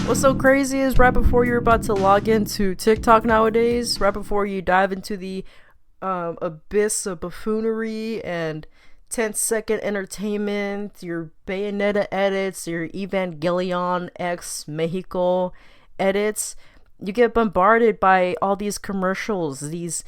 What's so crazy is right before you're about to log into TikTok nowadays, right before you dive into the abyss of buffoonery and 10-second entertainment, your Bayonetta edits, your Evangelion X Mexico edits, you get bombarded by all these commercials, these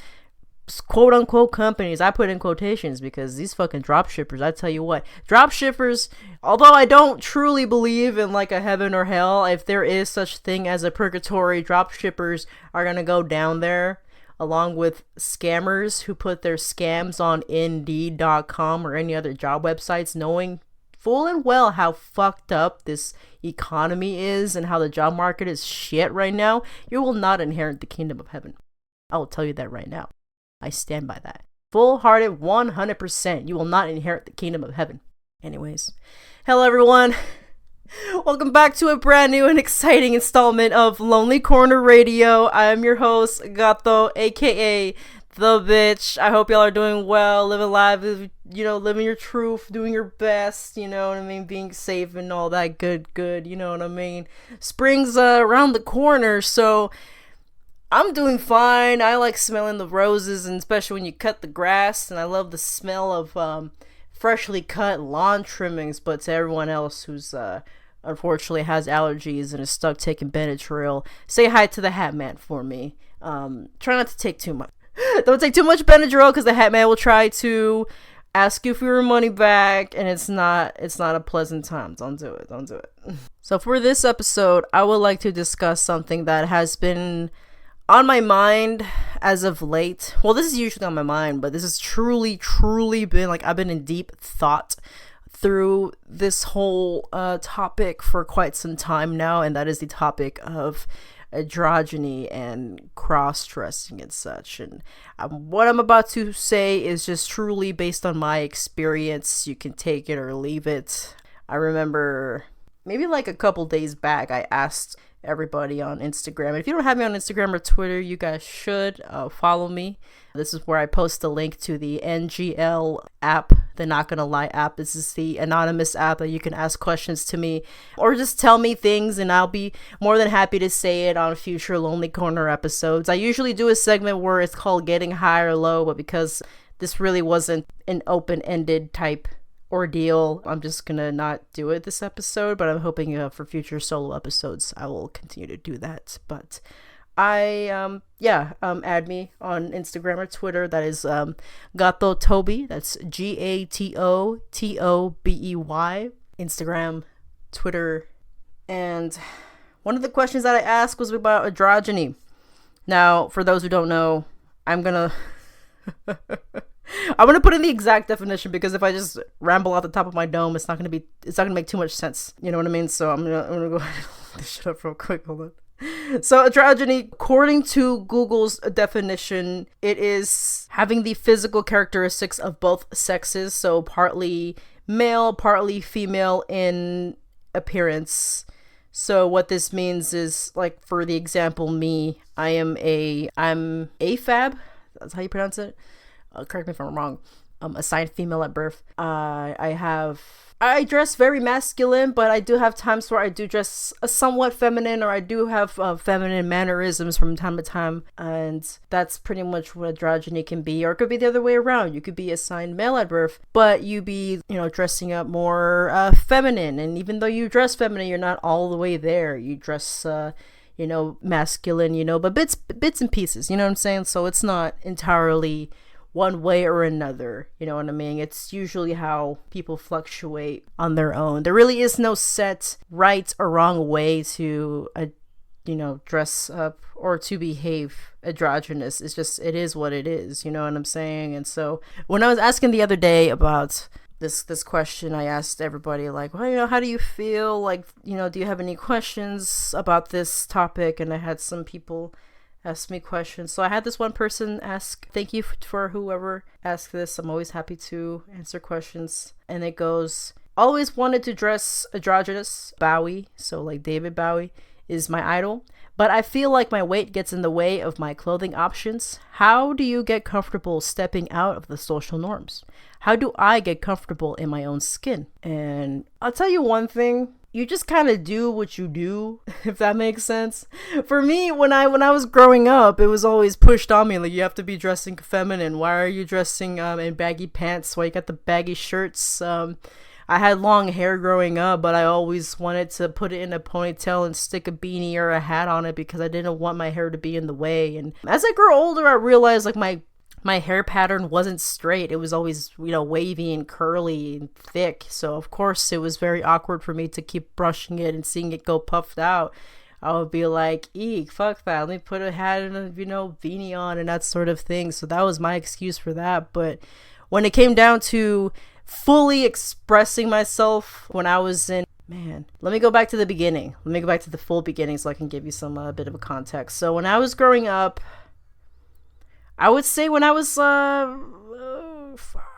quote unquote companies. I put in quotations because these fucking drop shippers, I tell you what, drop shippers, although I don't truly believe in like a heaven or hell, if there is such thing as a purgatory, drop shippers are gonna go down there along with scammers who put their scams on Indeed.com or any other job websites, knowing full and well how fucked up this economy is and how the job market is shit right now. You will not inherit the kingdom of heaven. I will tell you that right now. I stand by that. Full-hearted 100%. You will not inherit the kingdom of heaven. Anyways. Hello everyone. Welcome back to a brand new and exciting installment of Lonely Corner Radio. I am your host, Gato, aka The Bitch. I hope y'all are doing well, living life, living your truth, doing your best, you know what I mean, being safe and all that good, you know what I mean. Spring's around the corner, so I'm doing fine. I like smelling the roses, and especially when you cut the grass, and I love the smell of freshly cut lawn trimmings. But to everyone else who's unfortunately has allergies and is stuck taking Benadryl, say hi to the Hat Man for me. Try not to take too much. Don't take too much Benadryl, because the Hat Man will try to ask you for your money back, and it's not a pleasant time. Don't do it. So for this episode, I would like to discuss something that has been on my mind as of late. Well, this is usually on my mind, but this has truly been like, I've been in deep thought through this whole topic for quite some time now, and that is the topic of androgyny and cross-dressing and such. And what I'm about to say is just truly based on my experience. You can take it or leave it. I remember maybe like a couple days back, I asked everybody on Instagram. If you don't have me on Instagram or Twitter, you guys should follow me. This is where I post a link to the NGL app, the Not Gonna Lie app. This is the anonymous app that you can ask questions to me or just tell me things, and I'll be more than happy to say it on future Lonely Corner episodes. I usually do a segment where it's called Getting High or Low, but because this really wasn't an open-ended type ordeal, I'm just gonna not do it this episode, but I'm hoping for future solo episodes I will continue to do that. But add me on Instagram or Twitter. That is Gato Toby. That's GATOTOBEY. Instagram, Twitter. And one of the questions that I asked was about androgyny. Now, for those who don't know, I'm gonna put in the exact definition, because if I just ramble out the top of my dome, it's not gonna make too much sense. You know what I mean? So I'm gonna go ahead and look this shit up real quick. Hold on. So androgyny, according to Google's definition, it is having the physical characteristics of both sexes, so partly male, partly female in appearance. So what this means is, like, for the example, me, I'm AFAB. That's how you pronounce it. Correct me if I'm wrong. Assigned female at birth. I dress very masculine, but I do have times where I do dress somewhat feminine, or I do have feminine mannerisms from time to time, and that's pretty much what androgyny can be. Or it could be the other way around. You could be assigned male at birth, but you be, dressing up more feminine, and even though you dress feminine, you're not all the way there. You dress masculine, but bits and pieces, you know what I'm saying? So it's not entirely one way or another, you know what I mean? It's usually how people fluctuate on their own. There really is no set right or wrong way to dress up or to behave androgynous. It's just, it is what it is, you know what I'm saying? And so when I was asking the other day about this question, I asked everybody, like, well, how do you feel? Like, do you have any questions about this topic? And I had some people ask me questions. So I had this one person ask, thank you for whoever asked this. I'm always happy to answer questions. And it goes, always wanted to dress androgynous. Bowie, so like David Bowie, is my idol. But I feel like my weight gets in the way of my clothing options. How do you get comfortable stepping out of the social norms? How do I get comfortable in my own skin? And I'll tell you one thing. you just kind of do what you do, if that makes sense. For me, when I was growing up, it was always pushed on me, like, you have to be dressing feminine. Why are you dressing in baggy pants? Why you got the baggy shirts? I had long hair growing up, but I always wanted to put it in a ponytail and stick a beanie or a hat on it because I didn't want my hair to be in the way. And as I grew older, I realized, like, my hair pattern wasn't straight. It was always, wavy and curly and thick. So of course it was very awkward for me to keep brushing it and seeing it go puffed out. I would be like, eek, fuck that. Let me put a hat and a, beanie on and that sort of thing. So that was my excuse for that. But when it came down to fully expressing myself when I was in, man, let me go back to the beginning. Let me go back to the full beginning so I can give you some bit of a context. So when I was growing up, I would say when I was, fuck.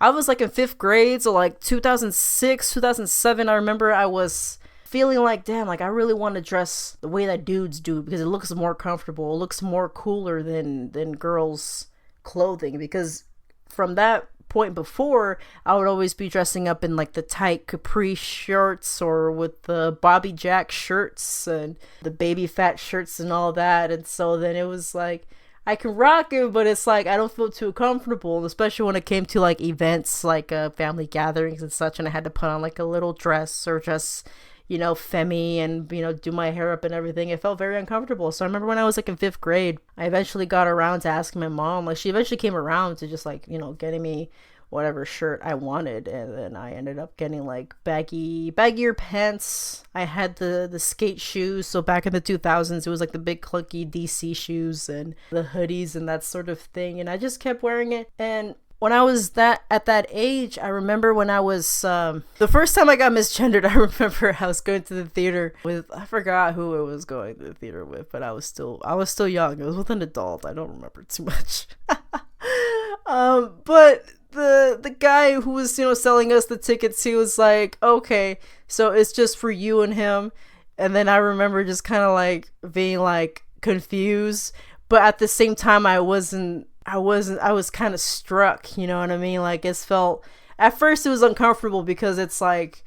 I was like in 5th grade, so like 2006, 2007, I remember I was feeling like, damn, like I really want to dress the way that dudes do because it looks more comfortable. It looks more cooler than girls' clothing, because from that point before, I would always be dressing up in like the tight capri shirts or with the Bobby Jack shirts and the baby fat shirts and all that. And so then it was like, I can rock it, but it's like I don't feel too comfortable, especially when it came to like events like family gatherings and such, and I had to put on like a little dress or just femi and do my hair up and everything. It felt very uncomfortable. So I remember when I was like in 5th grade, I eventually got around to asking my mom, like she eventually came around to just like getting me whatever shirt I wanted, and then I ended up getting like baggier pants. I had the skate shoes, so back in the 2000s it was like the big clunky DC shoes and the hoodies and that sort of thing, and I just kept wearing it. And when I was at that age, I remember when I was the first time I got misgendered, I remember I was going to the theater with, I forgot who it was going to the theater with, but I was still young. It was with an adult. I don't remember too much. But the guy who was selling us the tickets, he was like, okay, so it's just for you and him. And then I remember just kind of like being like confused, but at the same time I was kind of struck, you know what I mean? Like it felt, at first it was uncomfortable because it's like,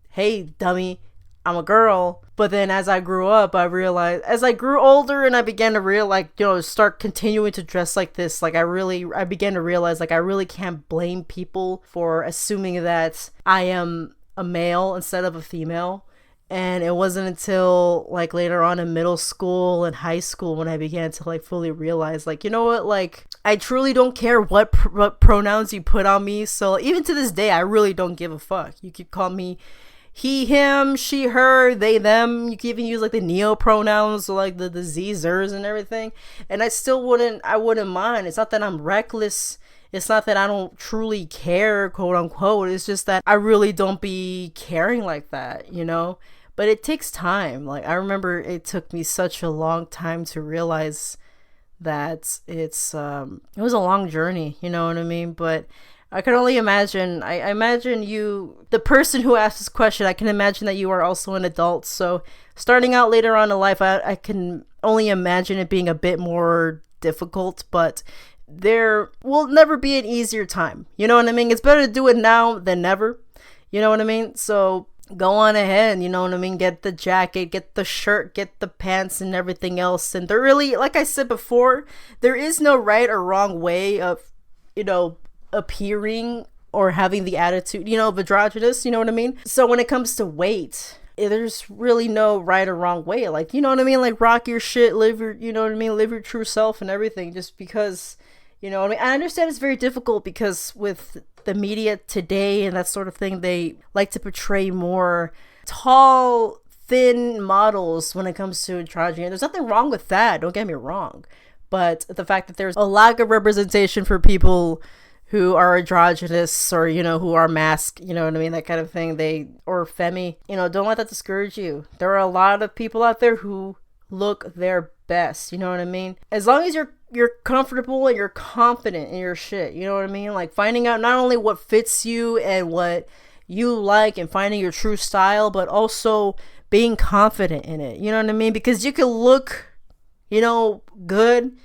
hey dummy, I'm a girl. But then as I grew up, I realized, as I grew older and I began to start continuing to dress like this, like I began to realize like I really can't blame people for assuming that I am a male instead of a female. And it wasn't until like later on in middle school and high school when I began to like fully realize, like, you know what, like I truly don't care what pronouns you put on me. So even to this day, I really don't give a fuck. You could call me he, him, she, her, they, them. You can even use like the neo pronouns, or like the zers and everything. And I wouldn't mind. It's not that I'm reckless. It's not that I don't truly care, quote unquote. It's just that I really don't be caring like that, But it takes time. Like I remember it took me such a long time to realize that it was a long journey, you know what I mean? But I can only imagine, I imagine you, the person who asked this question, I can imagine that you are also an adult. So starting out later on in life, I can only imagine it being a bit more difficult, but there will never be an easier time. You know what I mean? It's better to do it now than never. You know what I mean? So go on ahead, you know what I mean? Get the jacket, get the shirt, get the pants and everything else. And there really, like I said before, there is no right or wrong way of, appearing or having the attitude, of androgynous, you know what I mean? So when it comes to weight, there's really no right or wrong way. Like, you know what I mean? Like rock your shit, live your, live your true self and everything, just because, I understand it's very difficult because with the media today and that sort of thing, they like to portray more tall, thin models when it comes to androgyny. There's nothing wrong with that, don't get me wrong. But the fact that there's a lack of representation for people who are androgynous or, who are masked, you know what I mean? That kind of thing. Or femi, don't let that discourage you. There are a lot of people out there who look their best, you know what I mean? As long as you're comfortable and you're confident in your shit, you know what I mean? Like finding out not only what fits you and what you like and finding your true style, but also being confident in it, you know what I mean? Because you can look, good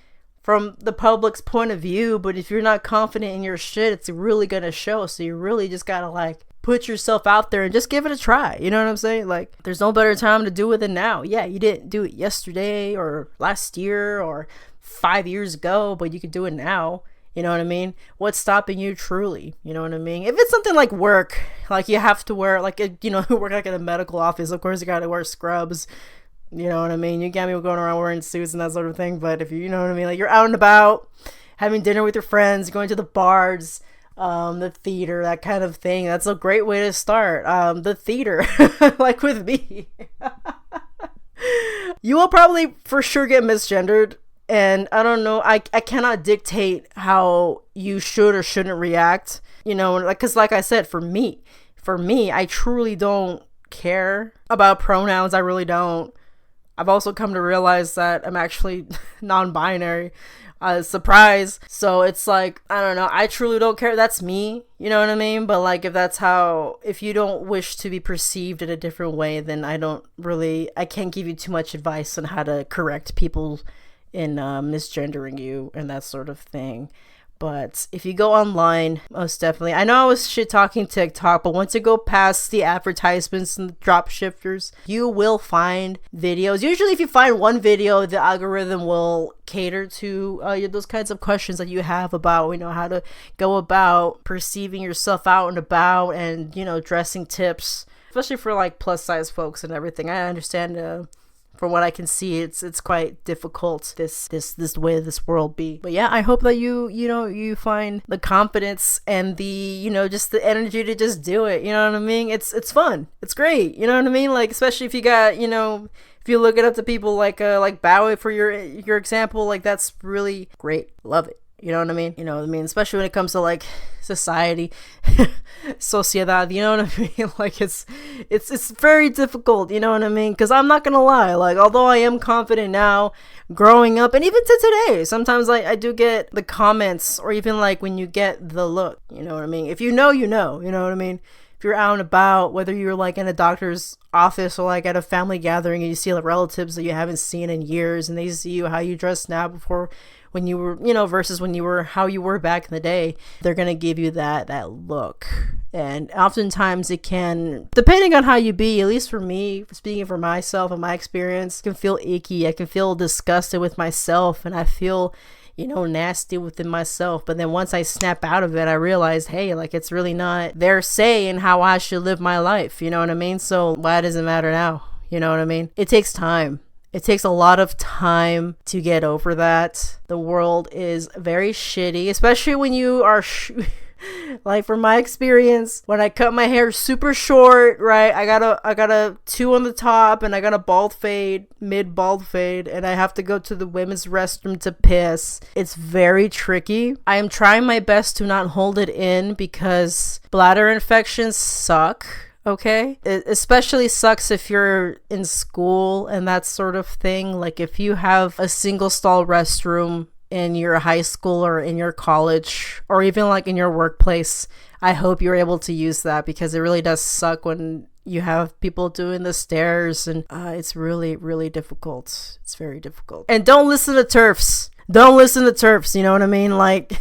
from the public's point of view, but if you're not confident in your shit, it's really gonna show. So you really just gotta like put yourself out there and just give it a try. You know what I'm saying? Like, there's no better time to do it than now. Yeah, you didn't do it yesterday or last year or 5 years ago, but you could do it now. You know what I mean? What's stopping you truly? You know what I mean? If it's something like work, like you have to wear, like, work like in a medical office, of course you gotta wear scrubs. You know what I mean? You can't be going around wearing suits and that sort of thing. But if you know what I mean, like you're out and about, having dinner with your friends, going to the bars, the theater, that kind of thing. That's a great way to start. The theater, like with me. You will probably for sure get misgendered. And I don't know, I cannot dictate how you should or shouldn't react, because like I said, for me, I truly don't care about pronouns. I really don't. I've also come to realize that I'm actually non-binary. Surprise. So it's like, I don't know, I truly don't care. That's me, you know what I mean? But like, if you don't wish to be perceived in a different way, then I can't give you too much advice on how to correct people in misgendering you and that sort of thing. But if you go online, most definitely, I know I was shit talking TikTok, but once you go past the advertisements and the drop shifters, you will find videos. Usually if you find one video, the algorithm will cater to those kinds of questions that you have about, how to go about perceiving yourself out and about, and dressing tips, especially for like plus size folks and everything. I understand from what I can see, it's quite difficult, this way this world be. But yeah, I hope that you find the confidence and the just the energy to just do it. You know what I mean? It's fun. It's great. You know what I mean? Like, especially if you got if you look it up to people like Bowie for your example, like that's really great. Love it. You know what I mean? Especially when it comes to like society, sociedad, you know what I mean? Like it's very difficult, you know what I mean? Because I'm not gonna lie, like although I am confident now, growing up and even to today, sometimes like I do get the comments, or even like when you get the look, you know what I mean? If you know what I mean? If you're out and about, whether you're like in a doctor's office or like at a family gathering, and you see like relatives that you haven't seen in years, and they see you how you dress now before when you were, versus when you were, how you were back in the day, they're going to give you that look. And oftentimes it can, depending on how you be, at least for me, speaking for myself and my experience, can feel icky. I can feel disgusted with myself, and I feel, nasty within myself. But then once I snap out of it, I realize, hey, like it's really not their say in how I should live my life. You know what I mean? So why does it matter now? You know what I mean? It takes time. It takes a lot of time to get over that. The world is very shitty, especially when you are like from my experience, when I cut my hair super short, right? I got a 2 on the top, and I got a mid bald fade, and I have to go to the women's restroom to piss. It's very tricky. I am trying my best to not hold it in, because bladder infections suck. Okay, it especially sucks if you're in school and that sort of thing. Like if you have a single stall restroom in your high school or in your college, or even like in your workplace, I hope you're able to use that, because it really does suck when you have people doing the stairs, and it's really, really difficult. It's very difficult. And don't listen to TERFs. You know what I mean? Like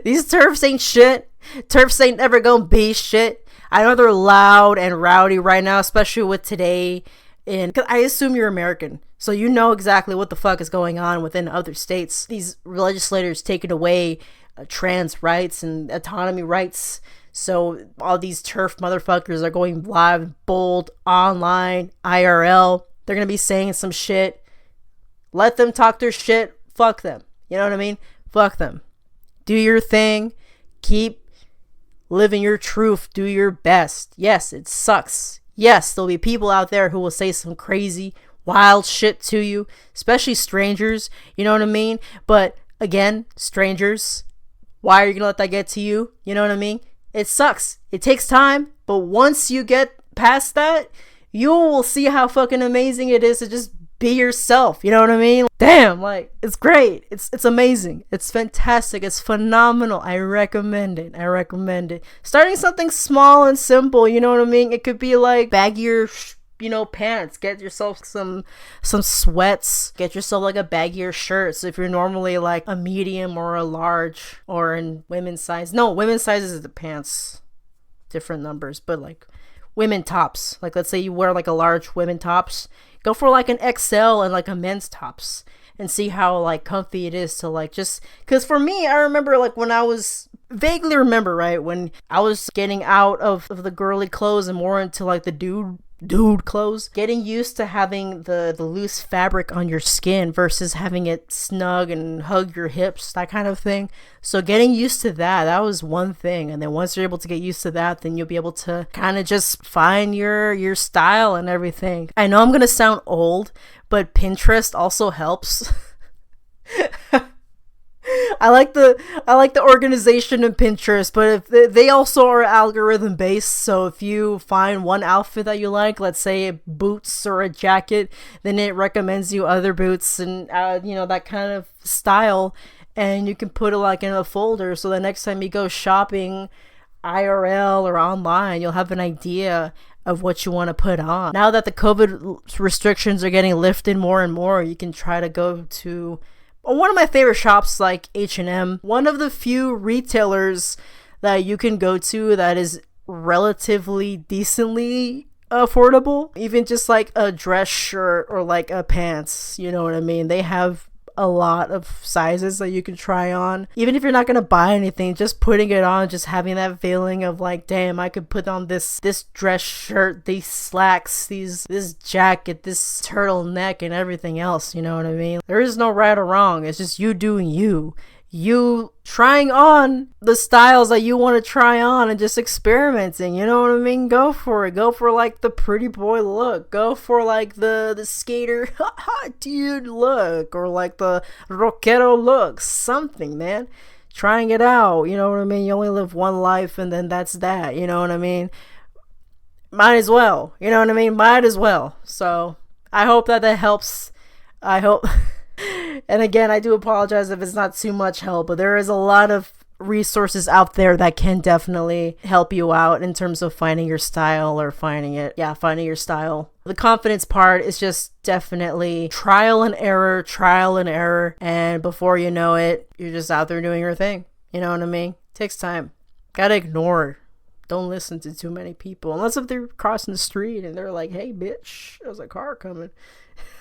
these TERFs ain't shit. TERFs ain't ever gonna be shit. I know they're loud and rowdy right now, especially with today. And cause I assume you're American, so you know exactly what the fuck is going on within other states. These legislators taking away trans rights and autonomy rights. So all these TERF motherfuckers are going live, bold, online, IRL. They're going to be saying some shit. Let them talk their shit. Fuck them. You know what I mean? Fuck them. Do your thing. Keep living your truth. Do your best. Yes, it sucks. Yes, there'll be people out there who will say some crazy, wild shit to you, especially strangers. You know what I mean? But again, strangers, why are you gonna let that get to you? You know what I mean? It sucks. It takes time, but once you get past that, you will see how fucking amazing it is to just be yourself. You know what I mean? Damn, like it's great. It's amazing. It's fantastic. It's phenomenal. I recommend it. Starting something small and simple, you know what I mean? It could be like baggier pants. Get yourself some sweats. Get yourself like a baggier shirt. So if you're normally like a medium or a large, or in women's size, no, women's sizes is the pants. different numbers, but like women tops. Like let's say you wear like a large women tops, go for like an XL and like a men's tops and see how like comfy it is to like just because for me, I remember like when I was vaguely remember, right, when I was getting out of the girly clothes and more into like the dude clothes, getting used to having the loose fabric on your skin versus having it snug and hug your hips, that kind of thing. So getting used to that was one thing, and then once you're able to get used to that, then you'll be able to kind of just find your style and everything. I know I'm gonna sound old, but Pinterest also helps. I like the organization in Pinterest, but if they also are algorithm based, so if you find one outfit that you like, let's say boots or a jacket, then it recommends you other boots and that kind of style, and you can put it like in a folder, so the next time you go shopping IRL or online, you'll have an idea of what you want to put on. Now that the COVID restrictions are getting lifted more and more, you can try to go to one of my favorite shops, like H&M, one of the few retailers that you can go to that is relatively decently affordable. Even just like a dress shirt or like a pants, you know what I mean? They have a lot of sizes that you can try on. Even if you're not gonna buy anything, just putting it on, just having that feeling of like, damn, I could put on this dress shirt, these slacks, this jacket, this turtleneck, and everything else, you know what I mean? There is no right or wrong. It's just you doing you trying on the styles that you want to try on and just experimenting, you know what I mean? Go for it. Go for like the pretty boy look. Go for like the skater dude look, or like the rockero look. Something, man. Trying it out, you know what I mean? You only live one life, and then that's that, you know what I mean? Might as well, you know what I mean? Might as well. So I hope that helps. I hope. And again, I do apologize if it's not too much help, but there is a lot of resources out there that can definitely help you out in terms of finding your style or finding your style. The confidence part is just definitely trial and error, and before you know it, you're just out there doing your thing. You know what I mean? Takes time. Gotta ignore. Don't listen to too many people, unless if they're crossing the street and they're like, hey bitch, there's a car coming.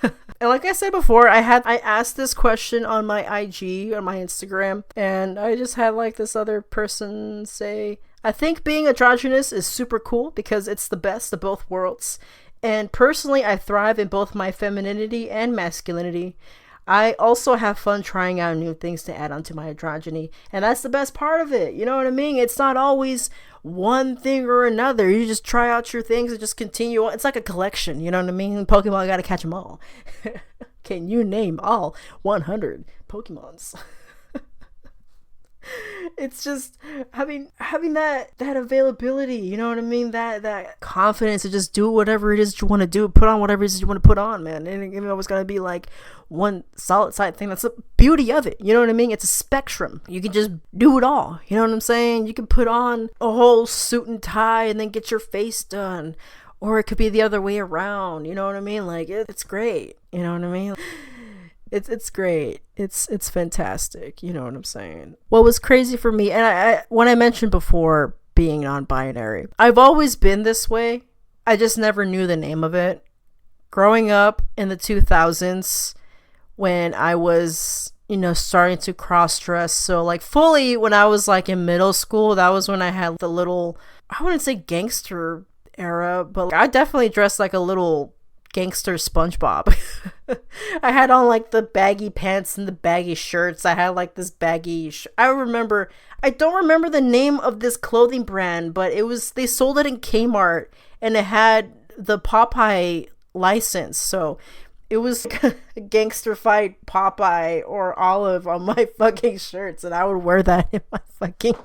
And like I said before, I asked this question on my IG, on my Instagram, and I just had like this other person say, I think being androgynous is super cool because it's the best of both worlds. And personally, I thrive in both my femininity and masculinity. I also have fun trying out new things to add onto my androgyny, and that's the best part of it. You know what I mean? It's not always one thing or another. You just try out your things and just continue on. It's like a collection, you know what I mean? Pokemon, gotta catch them all. Can you name all 100 Pokemons? It's just having that availability, you know what I mean? That confidence to just do whatever it is you want to do, put on whatever it is you want to put on, man. And it always gotta be like one solid side thing. That's the beauty of it, you know what I mean? It's a spectrum. You can just do it all, you know what I'm saying? You can put on a whole suit and tie and then get your face done, or it could be the other way around, you know what I mean? Like it's great, you know what I mean? It's great. It's fantastic. You know what I'm saying? What was crazy for me, and I when I mentioned before being non-binary, I've always been this way. I just never knew the name of it. Growing up in the 2000s, when I was, starting to cross-dress, so like fully when I was like in middle school, that was when I had the little, I wouldn't say gangster era, but I definitely dressed like a little gangster SpongeBob. I had on like the baggy pants and the baggy shirts. I had like this baggy I don't remember the name of this clothing brand, but they sold it in Kmart, and it had the Popeye license, so it was a gangster fight Popeye or Olive on my fucking shirts, and I would wear that in my fucking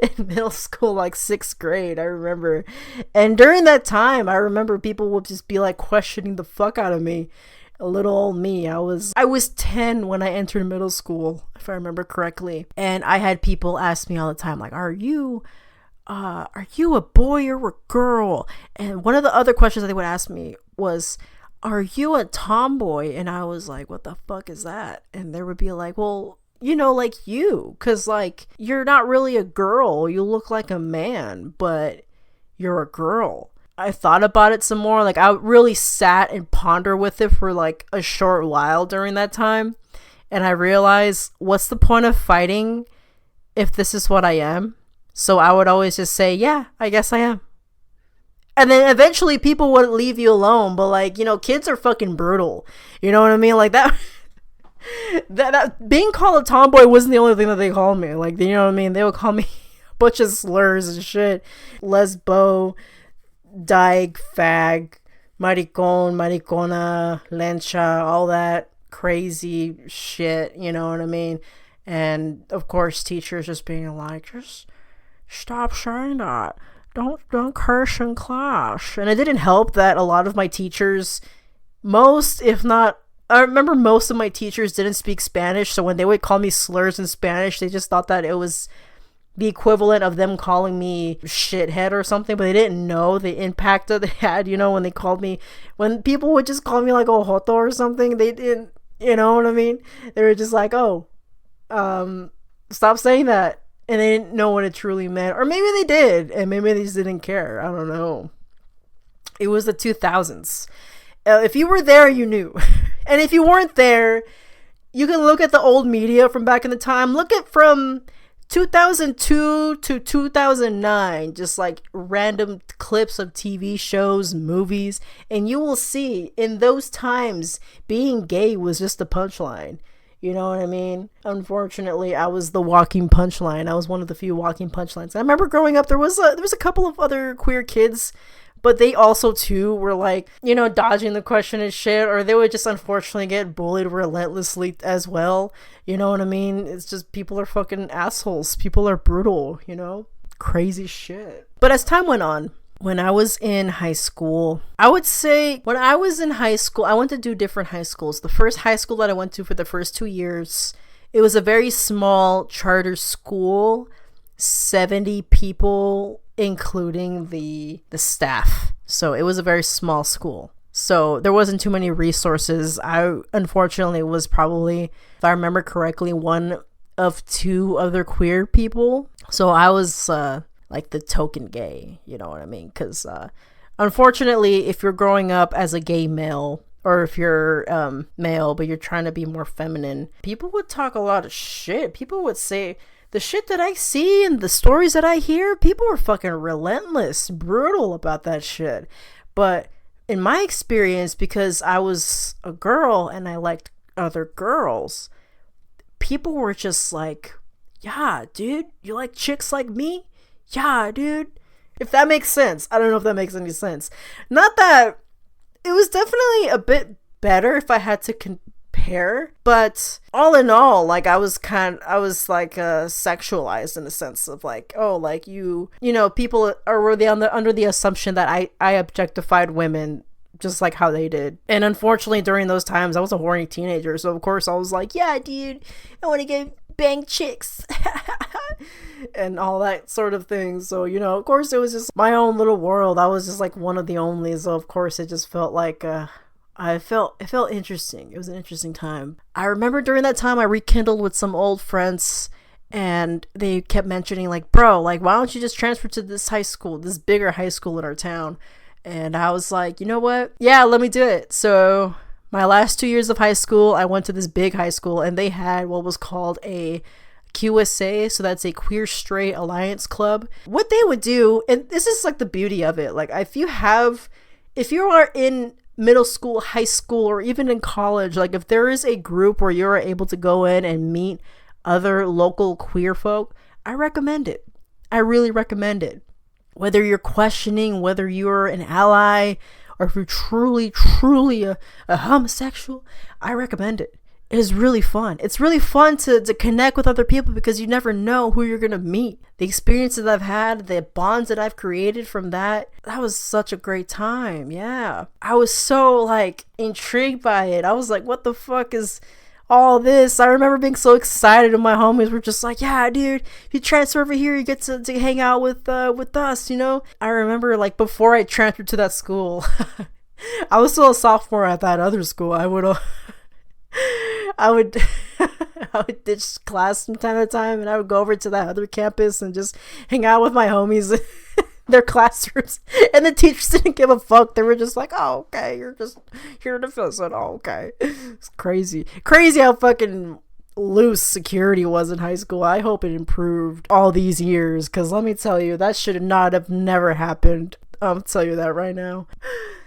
in middle school, like 6th grade, I remember. And during that time, I remember people would just be like questioning the fuck out of me. A little old me. I was 10 when I entered middle school, if I remember correctly. And I had people ask me all the time, like, are you a boy or a girl? And one of the other questions that they would ask me was, are you a tomboy? And I was like, what the fuck is that? And they would be like, well, like you, because like you're not really a girl, you look like a man, but you're a girl. I thought about it some more. Like, I really sat and ponder with it for like a short while during that time. And I realized, what's the point of fighting if this is what I am? So I would always just say, yeah, I guess I am. And then eventually people would leave you alone. But like, you know, kids are fucking brutal. You know what I mean? Like that. that being called a tomboy wasn't the only thing that they called me. Like, you know what I mean? They would call me a bunch of slurs and shit. Lesbo, dyke, fag, maricon, maricona, lencha, all that crazy shit, you know what I mean? And of course teachers just being like, just stop saying that. Don't curse in class. And it didn't help that a lot of my teachers, most if not, I remember most of my teachers didn't speak Spanish, so when they would call me slurs in Spanish, they just thought that it was the equivalent of them calling me shithead or something, but they didn't know the impact that they had, you know, when they called me, when people would just call me like ojoto or something, they didn't, you know what I mean? They were just like, oh, stop saying that. And they didn't know what it truly meant. Or maybe they did, and maybe they just didn't care. I don't know. It was the 2000s. If you were there, you knew. And if you weren't there, you can look at the old media from back in the time. Look at from 2002 to 2009, just like random clips of TV shows, movies, and you will see in those times being gay was just a punchline. You know what I mean? Unfortunately, I was the walking punchline. I was one of the few walking punchlines. I remember growing up, there was a couple of other queer kids, but they also too were like, you know, dodging the question and shit, or they would just unfortunately get bullied relentlessly as well. You know what I mean? It's just, people are fucking assholes. People are brutal, you know? Crazy shit. But as time went on, when I was in high school, I would say when I was in high school, I went to do different high schools. The first high school that I went to for the first 2 years, it was a very small charter school, 70 people, including the staff. So it was a very small school. So there wasn't too many resources. I unfortunately was probably, if I remember correctly, one of two other queer people. So I was like the token gay, you know what I mean? Because unfortunately, if you're growing up as a gay male, or if you're male but you're trying to be more feminine, people would talk a lot of shit. People would say, the shit that I see and the stories that I hear, people were fucking relentless, brutal about that shit. But in my experience, because I was a girl and I liked other girls, people were just like, yeah, dude, you like chicks like me? Yeah, dude. If that makes sense. I don't know if that makes any sense. Not that it was definitely a bit better if I had to compare, but all in all, like I was like sexualized in the sense of like, oh, like you know, people are really under the assumption that I objectified women just like how they did. And unfortunately during those times I was a horny teenager, so of course I was like, yeah, dude, I want to get bang chicks and all that sort of thing. So, you know, of course it was just my own little world. I was just like one of the only, so of course it just felt like it felt interesting. It was an interesting time. I remember during that time I rekindled with some old friends, and they kept mentioning like, bro, like why don't you just transfer to this high school, this bigger high school in our town? And I was like, you know what, yeah, let me do it. So my last 2 years of high school, I went to this big high school, and they had what was called a QSA, so that's a Queer Straight Alliance Club. What they would do, and this is like the beauty of it, like if you are in middle school, high school, or even in college, like if there is a group where you're able to go in and meet other local queer folk, I recommend it. I really recommend it. Whether you're questioning whether you're an ally or if you're truly a homosexual, I recommend it. It is really fun. It's really fun to connect with other people, because you never know who you're gonna meet. The experiences I've had, the bonds that I've created from that was such a great time. Yeah, I was so like intrigued by it. I was like, what the fuck is all this? I remember being so excited, and my homies were just like, yeah, dude, if you transfer over here, you get to hang out with us, you know? I remember like before I transferred to that school, I was still a sophomore at that other school. I would ditch class from time to time, and I would go over to that other campus and just hang out with my homies. their classrooms, and the teachers didn't give a fuck. They were just like, oh, okay, you're just here to visit. Oh, okay. It's crazy how fucking loose security was in high school. I hope it improved all these years, because let me tell you, that should not have never happened. I'll tell you that right now.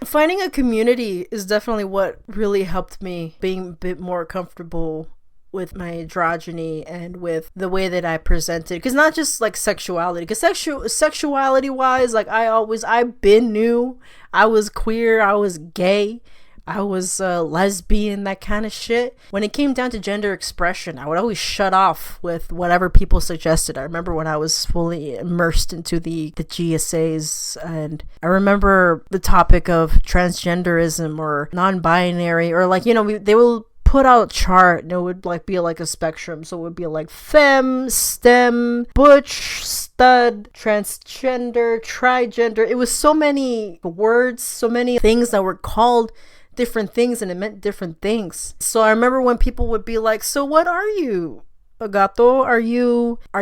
Finding a community is definitely what really helped me being a bit more comfortable with my androgyny and with the way that I presented. Because not just like sexuality, because sexuality wise, like I've been new. I was queer, I was gay, I was lesbian, that kind of shit. When it came down to gender expression, I would always shut off with whatever people suggested. I remember when I was fully immersed into the GSAs, and I remember the topic of transgenderism or non-binary, or like, you know, they will put out a chart and it would like be like a spectrum. So it would be like femme, stem, butch, stud, transgender, trigender. It was so many words, so many things that were called different things, and it meant different things. So I remember when people would be like, so what are you, Agato? Are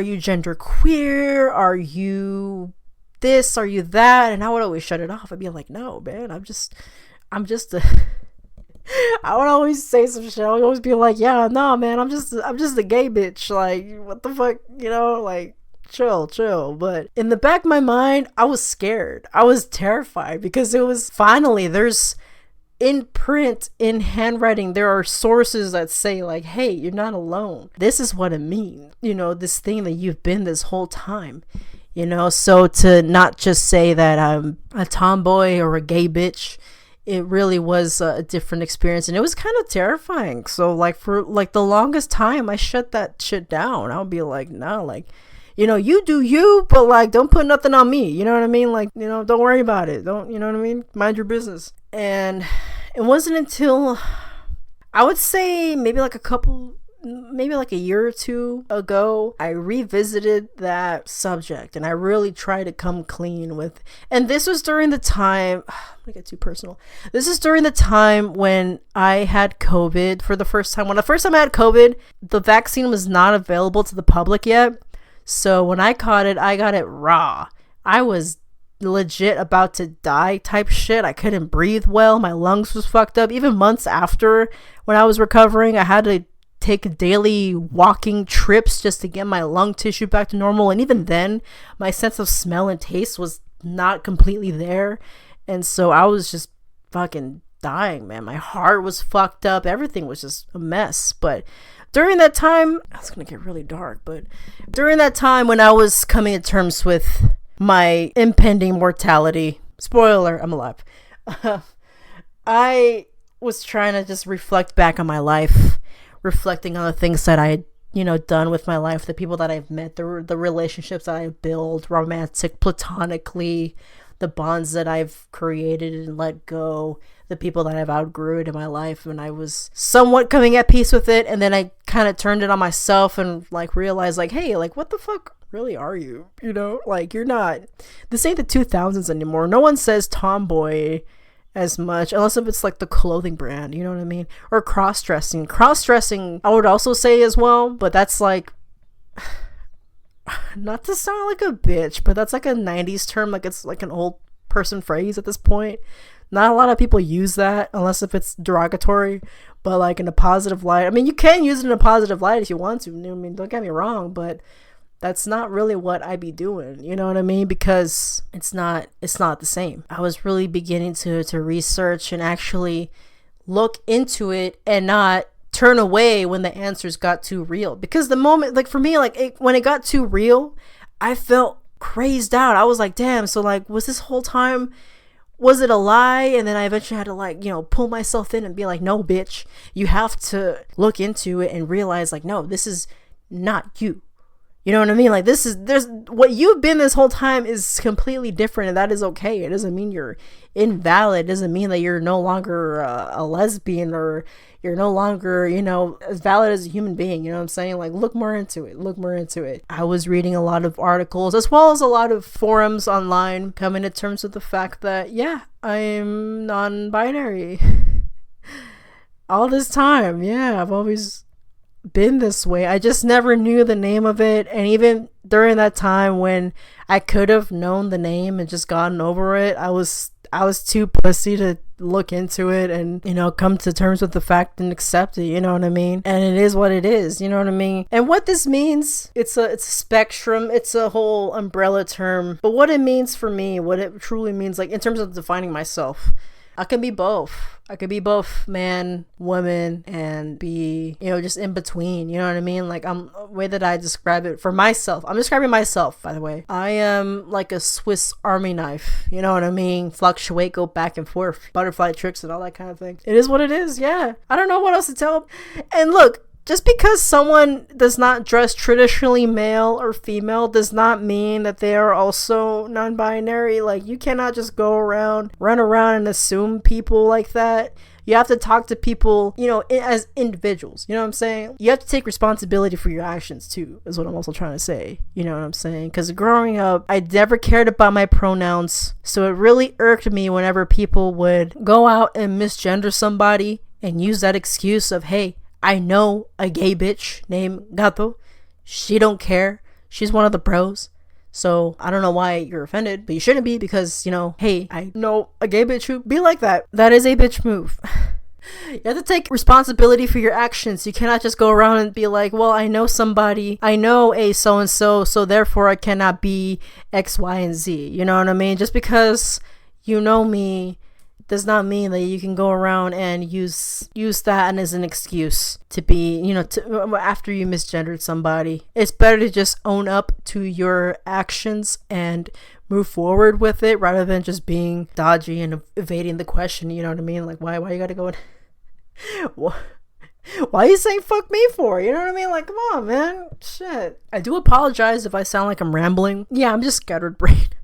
you gender queer? Are you this? Are you that? And I would always shut it off. I'd be like, no, man, I'm just a I would always say some shit. I would always be like, yeah, no, man, I'm just a gay bitch. Like, what the fuck, you know, like, chill. But in the back of my mind, I was scared. I was terrified, because it was finally, there's in print, in handwriting, there are sources that say like, hey, you're not alone. This is what it means. You know, this thing that you've been this whole time. You know, so to not just say that I'm a tomboy or a gay bitch, it really was a different experience, and it was kind of terrifying. So like for like the longest time, I shut that shit down. I'll be like, no, like, you know, you do you, but like, don't put nothing on me. You know what I mean? Like, you know, don't worry about it. Don't, you know what I mean? Mind your business. And it wasn't until, I would say maybe like a year or two ago, I revisited that subject, and I really tried to come clean with, and this was during the time, I'm gonna get too personal. This is during the time when I had COVID for the first time. When the first time I had COVID, the vaccine was not available to the public yet. So when I caught it, I got it raw. I was legit about to die type shit. I couldn't breathe well. My lungs was fucked up. Even months after, when I was recovering, I had to take daily walking trips just to get my lung tissue back to normal. And even then, my sense of smell and taste was not completely there. And so I was just fucking dying, man. My heart was fucked up. Everything was just a mess. But during that time, it's gonna get really dark, but during that time when I was coming to terms with my impending mortality, spoiler, I'm alive, I was trying to just reflect back on my life, reflecting on the things that I had, you know, done with my life, the people that I've met, the relationships that I've built, romantic, platonically, the bonds that I've created and let go, the people that I've outgrew in my life, and I was somewhat coming at peace with it. And then I kind of turned it on myself and like realized like, hey, like, what the fuck really are you? You know, like, you're not, this ain't the 2000s anymore. No one says tomboy as much, unless if it's like the clothing brand, you know what I mean? Or cross-dressing, I would also say as well, but that's like, not to sound like a bitch, but that's like a 90s term. Like, it's like an old person phrase at this point. Not a lot of people use that unless if it's derogatory, but like in a positive light. I mean, you can use it in a positive light if you want to. I mean, don't get me wrong, but that's not really what I be doing. You know what I mean? Because it's not the same. I was really beginning to research and actually look into it and not turn away when the answers got too real. Because the moment, like for me, like when it got too real, I felt crazed out. I was like, damn, so like, was this whole time, was it a lie? And then I eventually had to like, you know, pull myself in and be like, no, bitch, you have to look into it and realize like, no, this is not you. You know what I mean? Like, there's what you've been this whole time is completely different, and that is okay. It doesn't mean you're invalid. It doesn't mean that you're no longer a lesbian, or you're no longer, you know, as valid as a human being. You know what I'm saying? Like, look more into it. I was reading a lot of articles as well as a lot of forums online, coming to terms with the fact that, yeah, I'm non-binary. All this time, yeah, I've always been this way. I just never knew the name of it. And even during that time when I could have known the name and just gotten over it, I was too pussy to look into it and, you know, come to terms with the fact and accept it, you know what I mean? And it is what it is, you know what I mean? And what this means, it's a spectrum, it's a whole umbrella term. But what it means for me, what it truly means, like in terms of defining myself, I can be both. I could be both man, woman, and be, you know, just in between. You know what I mean? Like, the way that I describe it for myself. I'm describing myself, by the way. I am like a Swiss Army knife. You know what I mean? Fluctuate, go back and forth. Butterfly tricks and all that kind of thing. It is what it is, yeah. I don't know what else to tell. And look, just because someone does not dress traditionally male or female does not mean that they are also non-binary. Like, you cannot just go around, run around and assume people like that. You have to talk to people, you know, as individuals. You know what I'm saying? You have to take responsibility for your actions too, is what I'm also trying to say. You know what I'm saying? Because growing up, I never cared about my pronouns. So it really irked me whenever people would go out and misgender somebody and use that excuse of, hey, I know a gay bitch named Gato. She don't care. She's one of the bros. So I don't know why you're offended, but you shouldn't be, because, you know, hey, I know a gay bitch who be like that. That is a bitch move. You have to take responsibility for your actions. You cannot just go around and be like, well, I know somebody, I know a so-and-so, so therefore I cannot be X, Y, and Z. You know what I mean? Just because you know me does not mean that you can go around and use that as an excuse to be, you know, after you misgendered somebody. It's better to just own up to your actions and move forward with it, rather than just being dodgy and evading the question. You know what I mean? Like, why you gotta go in? Why are you saying fuck me for? You know what I mean? Like, come on, man. Shit. I do apologize if I sound like I'm rambling. Yeah, I'm just scattered brained.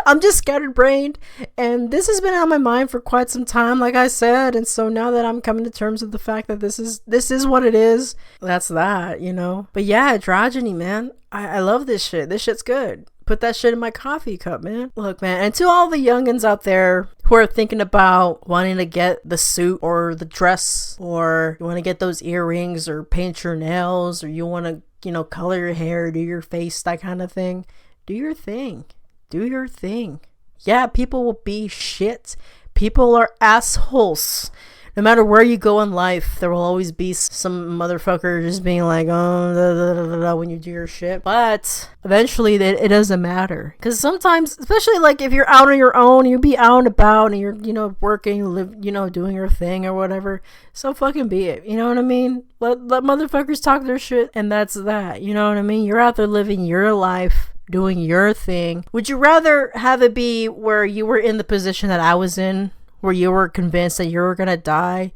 I'm just scattered-brained, and this has been on my mind for quite some time, like I said. And so now that I'm coming to terms with the fact that this is what it is, that's that, you know. But yeah, androgyny, man, I love this shit. This shit's good. Put that shit in my coffee cup, man. Look, man, and to all the youngins out there who are thinking about wanting to get the suit or the dress, or you want to get those earrings, or paint your nails, or you want to, you know, color your hair, do your face, that kind of thing, do your thing. Do your thing. Yeah, people will be shit. People are assholes. No matter where you go in life, there will always be some motherfucker just being like, oh, da, da, da, da, da, when you do your shit. But eventually, it doesn't matter. Because sometimes, especially like if you're out on your own, you be out and about and you're, you know, working, doing your thing or whatever. So fucking be it. You know what I mean? Let motherfuckers talk their shit, and that's that. You know what I mean? You're out there living your life, doing your thing. Would you rather have it be where you were in the position that I was in, where you were convinced that you were gonna die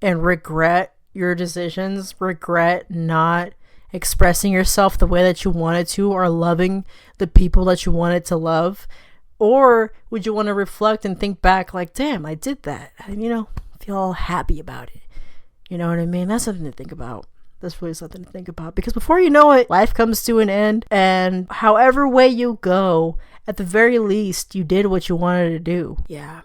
and regret your decisions, regret not expressing yourself the way that you wanted to, or loving the people that you wanted to love? Or would you want to reflect and think back like, damn, I did that, and, you know, feel all happy about it? You know what I mean? That's something to think about. That's really something to think about, because before you know it, life comes to an end, and however way you go, at the very least, you did what you wanted to do. Yeah.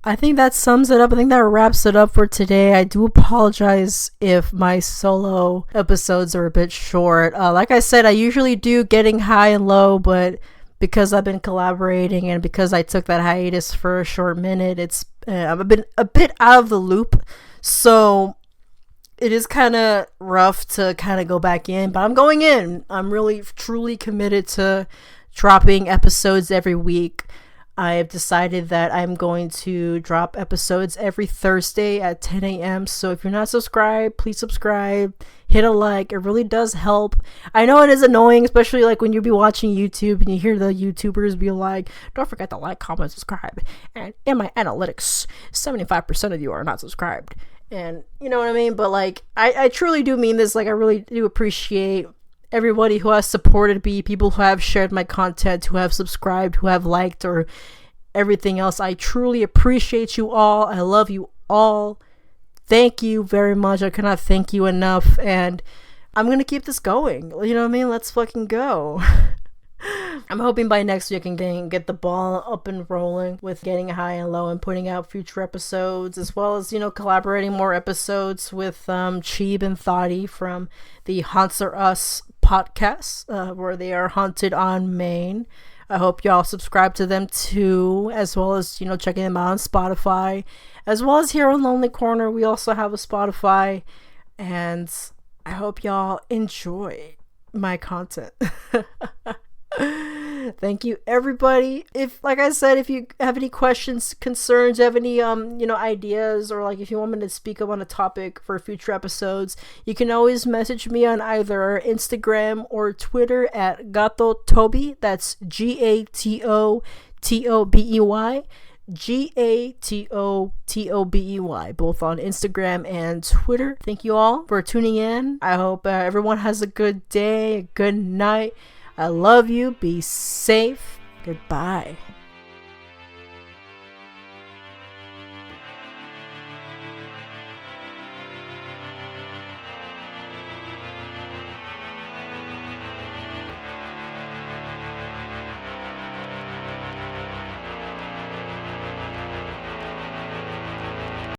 I think that sums it up. I think that wraps it up for today. I do apologize if my solo episodes are a bit short. Like I said, I usually do getting high and low, but because I've been collaborating and because I took that hiatus for a short minute, I've been a bit out of the loop. So it is kind of rough to kind of go back in, but I'm going in. I'm really truly committed to dropping episodes every week. I have decided that I'm going to drop episodes every Thursday at 10 a.m. So if you're not subscribed, please subscribe, hit a like. It really does help. I know it is annoying, especially like when you be watching YouTube and you hear the YouTubers be like, don't forget to like, comment, subscribe. And in my analytics, 75% of you are not subscribed. And you know what I mean? But like, I truly do mean this. Like, I really do appreciate everybody who has supported me, people who have shared my content, who have subscribed, who have liked, or everything else. I truly appreciate you all. I love you all. Thank you very much. I cannot thank you enough. And I'm going to keep this going. You know what I mean? Let's fucking go. I'm hoping by next week I can get the ball up and rolling with getting high and low and putting out future episodes, as well as, collaborating more episodes with Cheeb and Thotty from the Haunts Are Us podcast, where they are haunted on Maine. I hope y'all subscribe to them too, as well as, checking them out on Spotify, as well as here on Lonely Corner. We also have a Spotify, and I hope y'all enjoy my content. Thank you, everybody. Like I said, if you have any questions, concerns, have any ideas, or like if you want me to speak up on a topic for future episodes, you can always message me on either Instagram or Twitter at GatoTobey. That's GatoTobey. GatoTobey, both on Instagram and Twitter. Thank you all for tuning in. I hope everyone has a good day, a good night. I love you. Be safe. Goodbye.